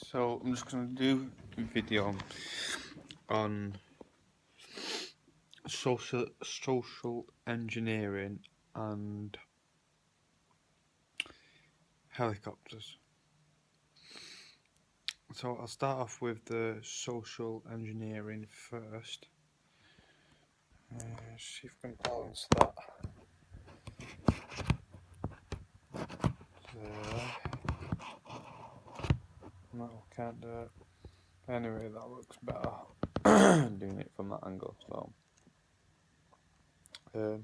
So I'm just going to do a video on social engineering and helicopters. So I'll start off with the social engineering first. See if I can balance that. There. No, can't do it. Anyway, that looks better. Doing it from that angle. So,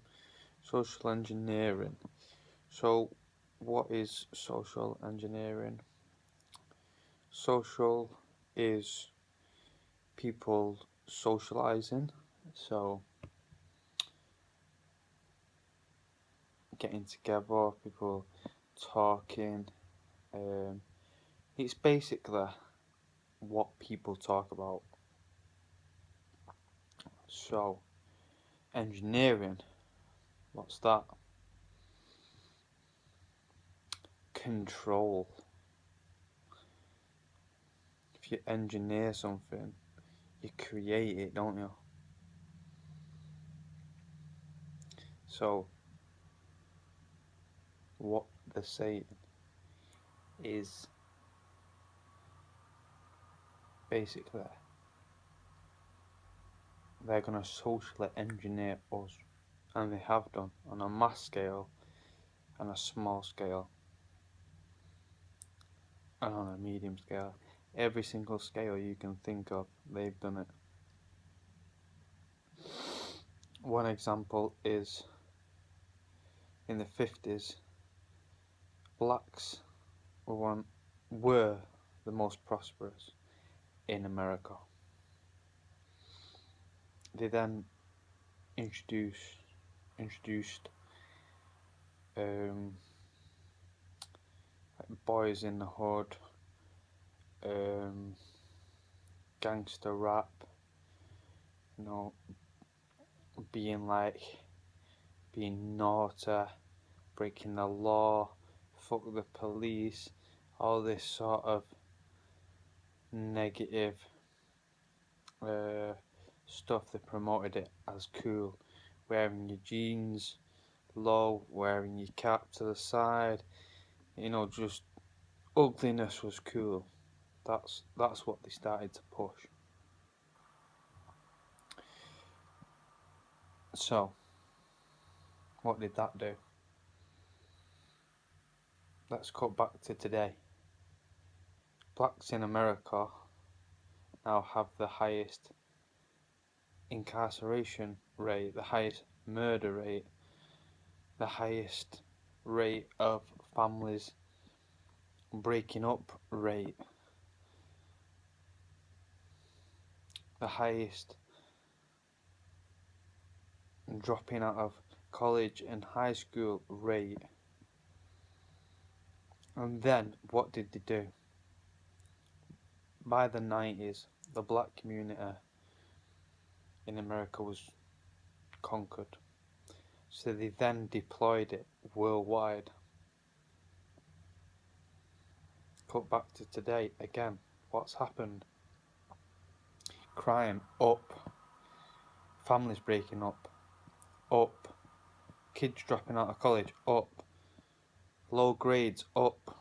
social engineering. So, what is social engineering? Social is people socializing, so getting together, people talking. It's basically what people talk about. So, engineering, what's that? Control. If you engineer something, you create it, don't you? So, what they're saying is basically they're going to socially engineer us, and they have done on a mass scale and a small scale and on a medium scale. Every single scale you can think of, they've done it. One example is in the 50s, blacks were the most prosperous in America. They then introduced boys in the hood, gangster rap, you know, being naughty, breaking the law, fuck the police, all this sort of negative stuff. They promoted it as cool, wearing your jeans low, wearing your cap to the side, just ugliness was cool. That's what they started to push. So, what did that do? Let's cut back to today. Blacks in America now have the highest incarceration rate, the highest murder rate, the highest rate of families breaking up rate, the highest dropping out of college and high school rate. And then what did they do? By the 90s, the black community in America was conquered. So they then deployed it worldwide. Cut back to today again. What's happened? Crime up, families breaking up, kids dropping out of college up, low grades up,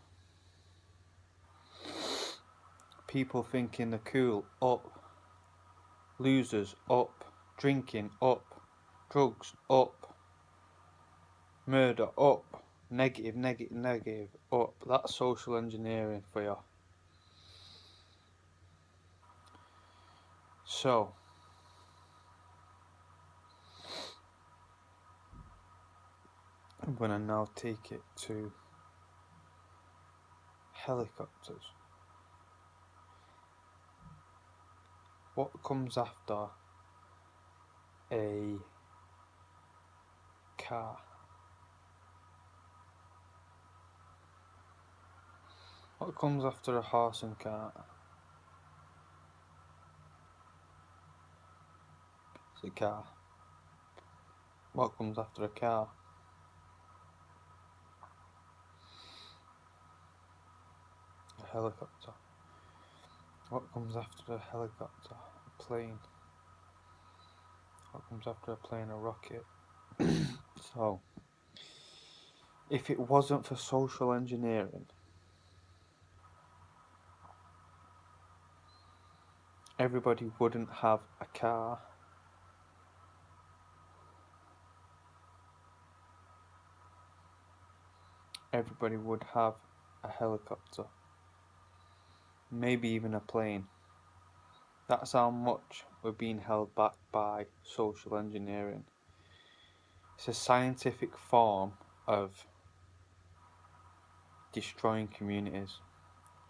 people thinking they're cool up, losers up, drinking up, drugs up, murder up, negative up. That's social engineering for you. So, I'm going to now take it to helicopters. What comes after a car? What comes after a horse and cart? It's a car. What comes after a car? A helicopter. What comes after a helicopter? A plane. What comes after a plane? A rocket. So, if it wasn't for social engineering, everybody wouldn't have a car. Everybody would have a helicopter. Maybe even a plane. That's how much we're being held back by social engineering. It's a scientific form of destroying communities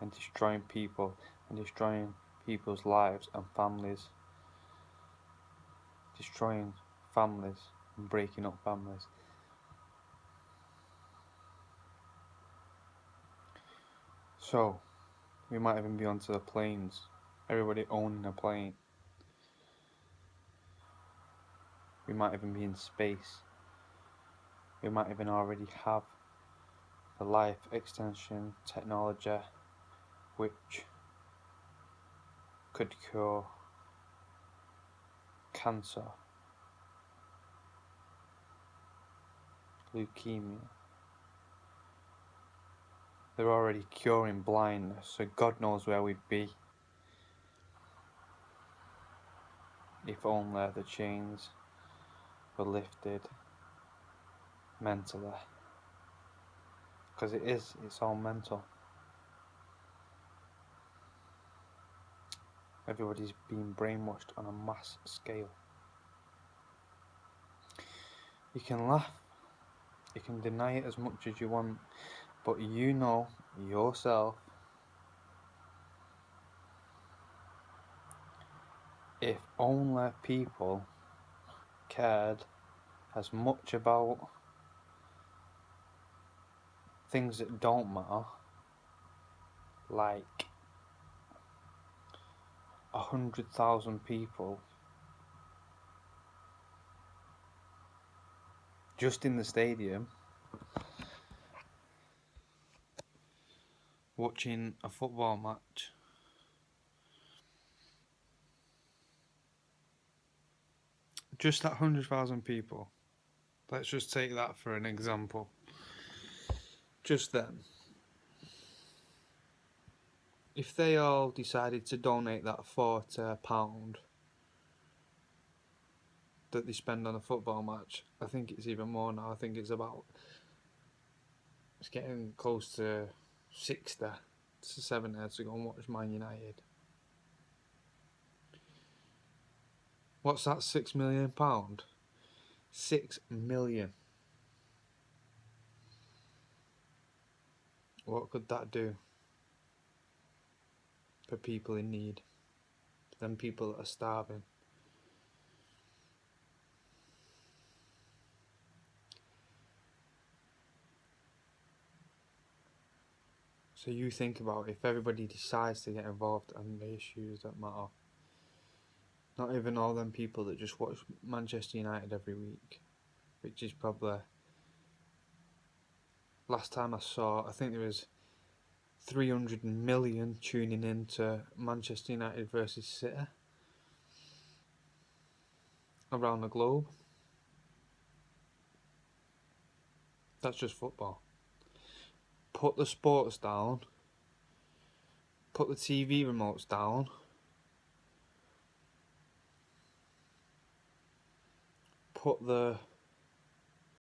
and destroying people and destroying people's lives and families. Destroying families and breaking up families. So, we might even be onto the planes. Everybody owning a plane. We might even be in space. We might even already have the life extension technology which could cure cancer, leukemia. They're already curing blindness, so God knows where we'd be if only the chains were lifted mentally. Because it's all mental. Everybody's being brainwashed on a mass scale. You can laugh, you can deny it as much as you want, but you know yourself, if only people cared as much about things that don't matter, like 100,000 people just in the stadium watching a football match. Just that 100,000 people. Let's just take that for an example. Just then. If they all decided to donate that £40 that they spend on a football match, I think it's even more now. I think it's getting close to 60 to 70 to go and watch Man United. What's that, £6 million? 6 million. What could that do for people in need? Them people that are starving. So you think about if everybody decides to get involved in the issues that matter. Not even all them people that just watch Manchester United every week, which is probably, last time I saw, I think there was 300 million tuning in to Manchester United versus City around the globe. That's just football. Put the sports down, put the TV remotes down, put the